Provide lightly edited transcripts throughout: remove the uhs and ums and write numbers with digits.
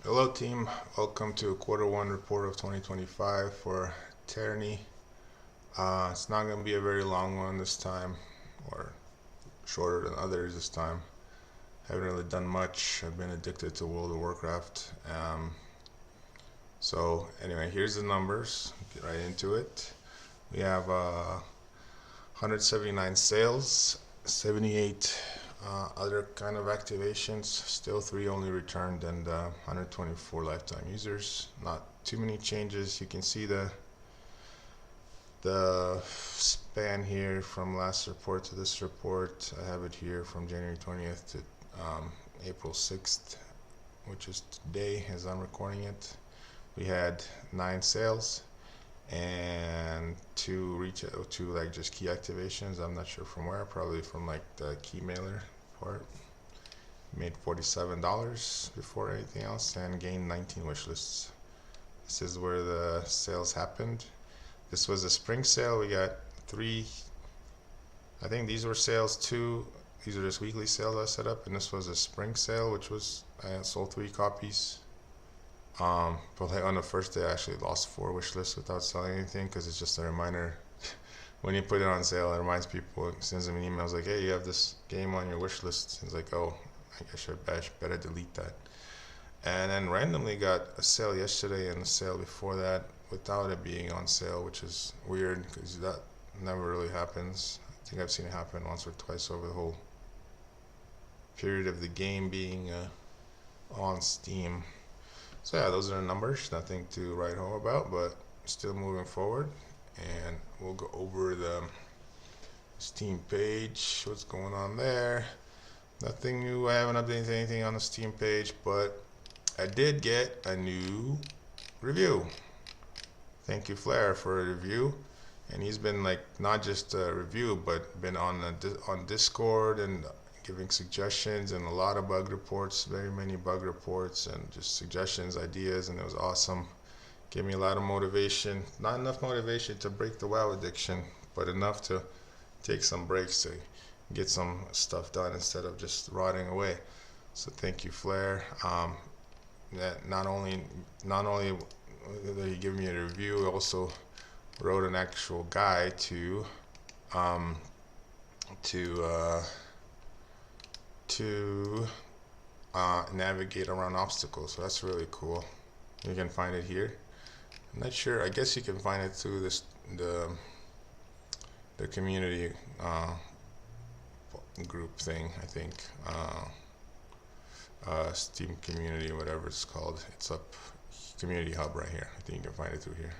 Hello team, welcome to quarter one report of 2025 for Tyranny. It's not going to be a very long one this time, or shorter than others this time. Haven't really done much. I've been addicted to World of Warcraft. So anyway, here's the numbers. Get right into it. We have 179 sales, 78 other kind of activations, still 3 only returned, and 124 lifetime users. Not too many changes. You can see the span here from last report to this report. I have it here from January 20th to April 6th, which is today as I'm recording it. We had 9 sales and two like just key activations. I'm not sure from where, probably from like the key mailer part. Made $47 before anything else and gained 19 wish lists. This is where the sales happened. This was a spring sale. We got 3, I think these were sales too. These are just weekly sales I set up, and this was a spring sale, which was I sold 3 copies. But like on the first day, I actually lost 4 wish lists without selling anything because it's just a reminder. When you put it on sale, it reminds people, it sends them an email like, hey, you have this game on your wish list. It's like, oh, I guess I better delete that. And then randomly got a sale yesterday and a sale before that without it being on sale, which is weird because that never really happens. I think I've seen it happen once or twice over the whole period of the game being on Steam. So yeah, those are the numbers. Nothing to write home about, but still moving forward. And we'll go over the Steam page. What's going on there? Nothing new. I haven't updated anything on the Steam page, but I did get a new review. Thank you, Flair, for a review. And he's been like not just a review, but been on Discord and giving suggestions and a lot of bug reports, very many bug reports and just suggestions, ideas, and it was awesome. Gave me a lot of motivation. Not enough motivation to break the WoW addiction, but enough to take some breaks to get some stuff done instead of just rotting away. So thank you, Flair. That not only that he gave me a review, he also wrote an actual guide um, to navigate around obstacles. So that's really cool. You can find it here. I'm not sure. I guess you can find it through the community group thing. I think Steam community, whatever it's called. It's up community hub right here. I think you can find it through here.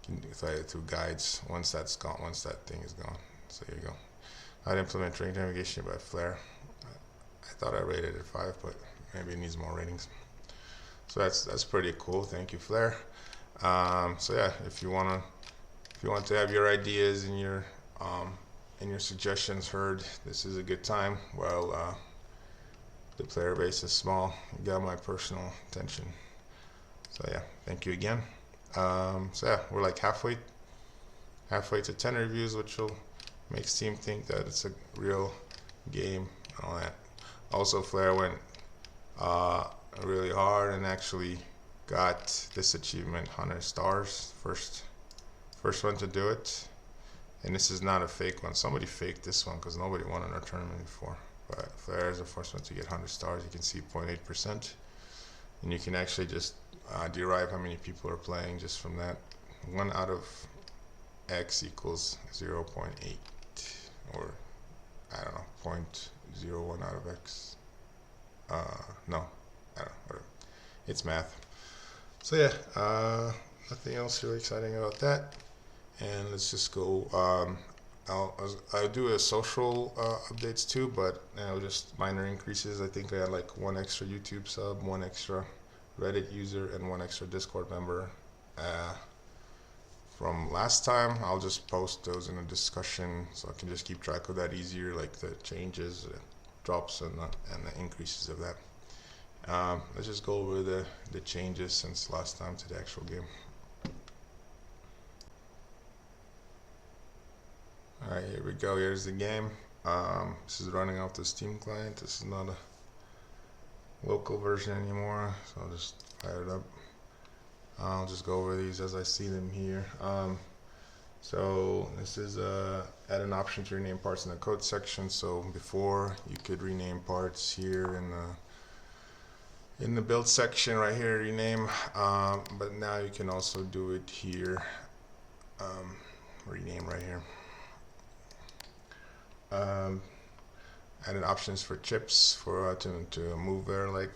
You can find it through guides once that's gone. Once that thing is gone. So here you go. I'd implement range navigation by Flare. I thought I rated it 5, but maybe it needs more ratings. So that's pretty cool. Thank you, Flare. So yeah, if you want to have your ideas and your suggestions heard, this is a good time. While the player base is small, you got my personal attention. So yeah, thank you again. So yeah, we're like halfway to 10 reviews, which will make Steam think that it's a real game and all that. Also, Flare went really hard and actually got this achievement, 100 stars, first one to do it. And this is not a fake one. Somebody faked this one because nobody won in our tournament before. But Flare is the first one to get 100 stars. You can see 0.8%. And you can actually just derive how many people are playing just from that. 1 out of X equals 0.8, or I don't know, 0.01 out of X. No, I don't know, whatever. It's math. So yeah, nothing else really exciting about that. And let's just go. I'll do a social updates too, but just minor increases. I think I had like 1 extra YouTube sub, 1 extra Reddit user, and 1 extra Discord member from last time. I'll just post those in a discussion so I can just keep track of that easier, like the changes, drops, and the increases of that. Let's just go over the changes since last time to the actual game. Alright, here we go. Here's the game. This is running off the Steam client. This is not local version anymore, so I'll just fire it up. I'll just go over these as I see them here. So this is add an option to rename parts in the code section. So before you could rename parts here in the build section right here, rename, but now you can also do it here, rename right here. Added options for chips for to move their like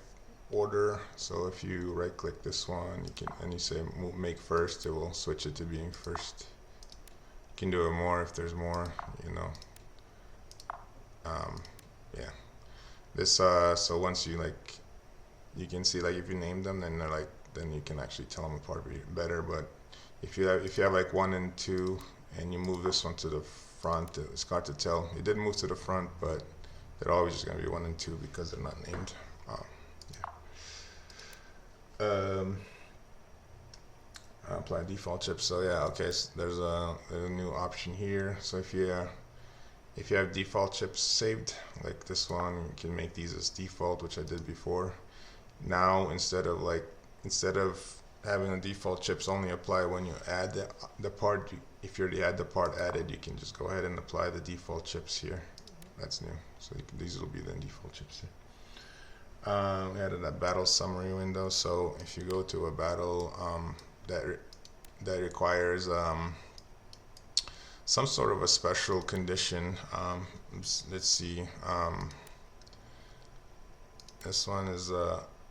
order. So if you right click this one, you can, and you say move, make first, it will switch it to being first. You can do it more if there's more, you know. Yeah, this so once you like, you can see like if you name them, then they're like, then you can actually tell them apart better. But if you have like 1 and 2 and you move this one to the front, it's hard to tell. It did move to the front, but they're always just going to be 1 and 2 because they're not named. Apply default chips. So yeah, okay. So there's a new option here. So if you have default chips saved, like this one, you can make these as default, which I did before. Now instead of having the default chips only apply when you add the part, if you already had the part added, you can just go ahead and apply the default chips here. That's new. So these will be the default chips here. We added a battle summary window. So if you go to a battle that requires some sort of a special condition, let's see. This one is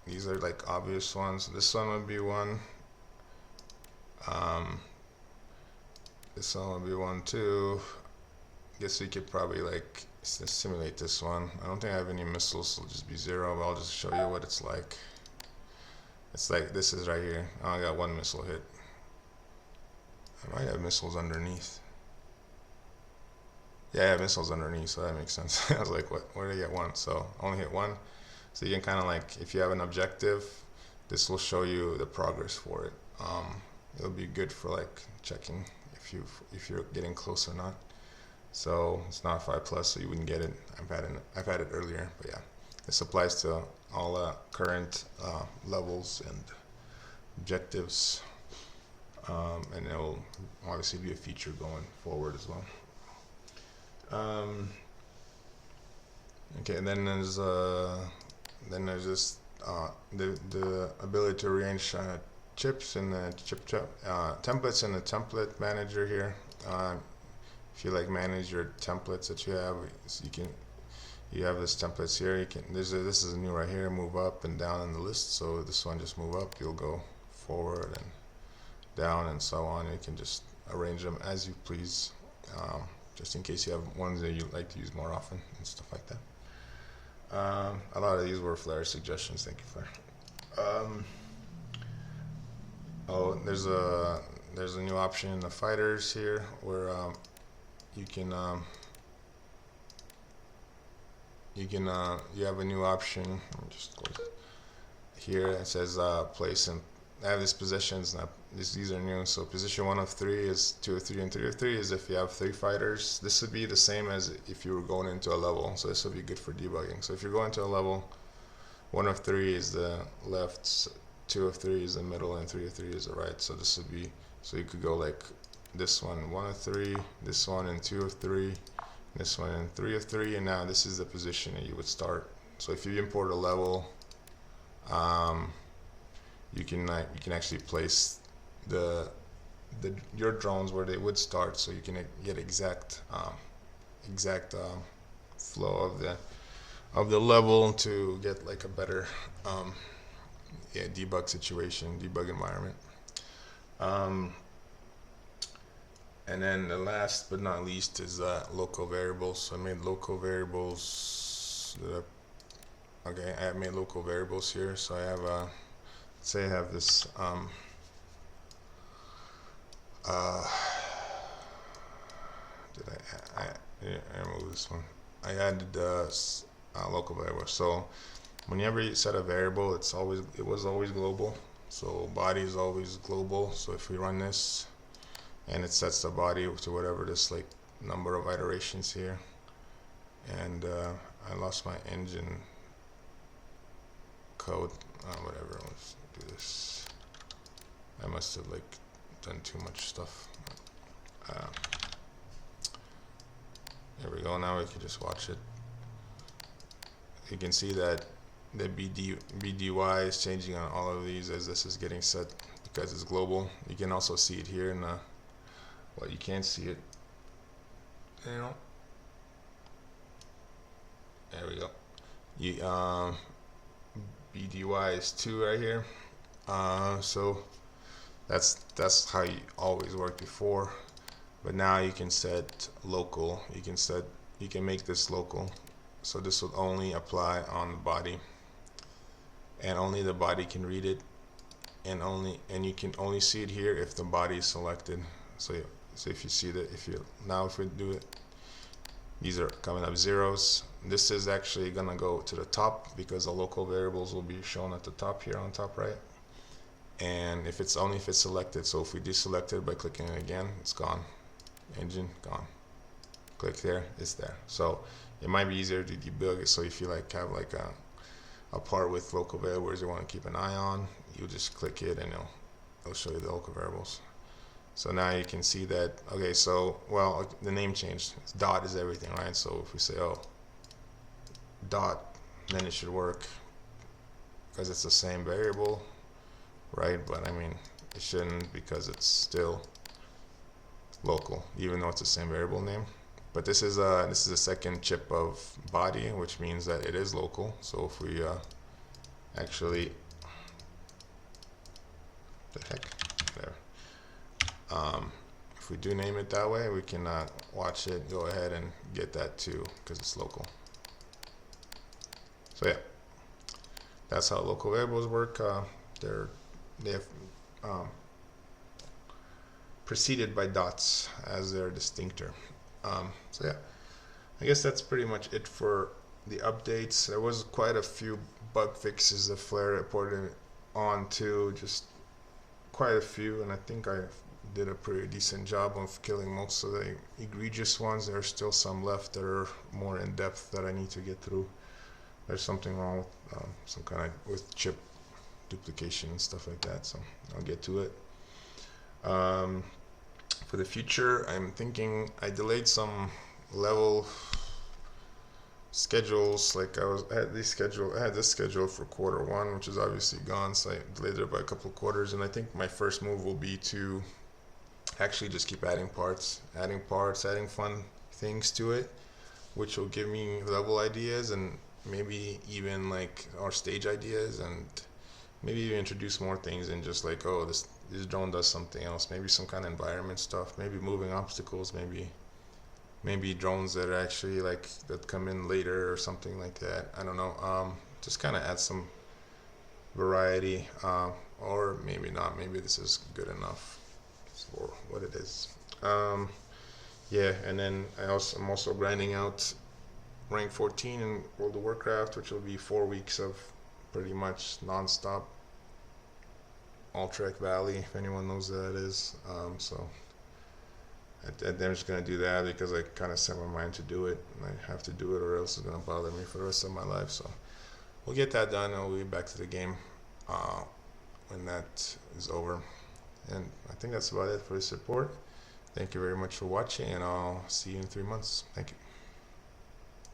these are like obvious ones. This one would be one. This one would be one too. Guess we could probably like simulate this one. I don't think I have any missiles, so it'll just be 0, but I'll just show you what it's like. It's like this is right here. Oh, I got 1 missile hit. I might have missiles underneath. Yeah, I have missiles underneath, so that makes sense. I was like, what? Where did I get 1? So only hit 1. So you can kind of like, if you have an objective, this will show you the progress for it. It'll be good for like checking if you're getting close or not. So it's not 5+, so you wouldn't get it. I've had it earlier, but yeah, this applies to all current levels and objectives, and it will obviously be a feature going forward as well. Okay, and then there's this the ability to arrange chips in the templates in the template manager here. If you like manage your templates that you have, so you have this templates here. You can this is a new right here. Move up and down in the list. So this one just move up. You'll go forward and down and so on. You can just arrange them as you please, just in case you have ones that you like to use more often and stuff like that. A lot of these were Flair suggestions. Thank you, Flair. Oh, there's a new option in the fighters here where you have a new option. Let me just close it. Here it says place and I have these positions. Now these are new. So position 1 of 3 is 2 of 3 and 3 of 3 is if you have 3 fighters. This would be the same as if you were going into a level. So this would be good for debugging. So if you're going to a level, 1 of 3 is the left, 2 of 3 is the middle, and 3 of 3 is the right. So this would be, so you could go like this one 1 of 3, this one and 2 of 3, this one and 3 of 3, and now this is the position that you would start. So if you import a level, you can actually place your drones where they would start, so you can get exact flow of the level to get like a better debug situation, debug environment. And then the last but not least is local variables. So I made local variables. Okay, I have made local variables here. So I have say I have this did I remove this one? I added local variable. So whenever you set a variable, it was always global. So body is always global. So if we run this, and it sets the body to whatever this like number of iterations here, and I lost my engine. code. Whatever, let's do this. I must have like done too much stuff. There we go. Now we can just watch it. You can see that the BDY is changing on all of these as this is getting set because it's global. You can also see it here in the, well, you can't see it, you know. There we go. BDY is 2 right here. So that's how you always worked before, but now you can set local. You can make this local, so this will only apply on the body, and only the body can read it, and you can only see it here if the body is selected. So if you see that, if we do it, these are coming up zeros. This is actually gonna go to the top because the local variables will be shown at the top here on top right. And if it's selected, so if we deselect it by clicking it again, it's gone. Engine gone. Click there, it's there. So it might be easier to debug it. So if you like have like a part with local variables you want to keep an eye on, you just click it and it'll show you the local variables. So now you can see that, okay, so, well, the name changed. Dot is everything, right? So if we say, oh, dot, then it should work because it's the same variable, right? But I mean, it shouldn't because it's still local, even though it's the same variable name. But this is a second chip of body, which means that it is local. So if we actually, the heck, there. If we do name it that way, we can watch it go ahead and get that too because it's local. So yeah, that's how local variables work. They have preceded by dots as their distinctor. So yeah, I guess that's pretty much it for the updates. There was quite a few bug fixes that Flare reported on too, just quite a few, and I think I did a pretty decent job of killing most of the egregious ones. There are still some left that are more in depth that I need to get through. There's something wrong with some kind of with chip duplication and stuff like that, so I'll get to it. For the future, I'm thinking I delayed some level schedules. Like I had this schedule for Q1, which is obviously gone, so I delayed it by a couple of quarters. And I think my first move will be to actually just keep adding parts, adding fun things to it, which will give me level ideas and maybe even like our stage ideas, and maybe even introduce more things and just like, oh, this drone does something else, maybe some kind of environment stuff, maybe moving obstacles, maybe drones that are actually like that come in later or something like that. I don't know. Just kind of add some variety, or maybe not. Maybe this is good enough for what it is. Yeah, and then I'm also grinding out rank 14 in World of Warcraft, which will be 4 weeks of pretty much non-stop Alterac Valley, if anyone knows what that is. So I'm just gonna do that because I kind of set my mind to do it, and I have to do it, or else it's gonna bother me for the rest of my life. So we'll get that done, and we'll be back to the game when that is over. And I think that's about it for this report. Thank you very much for watching, and I'll see you in 3 months. Thank you.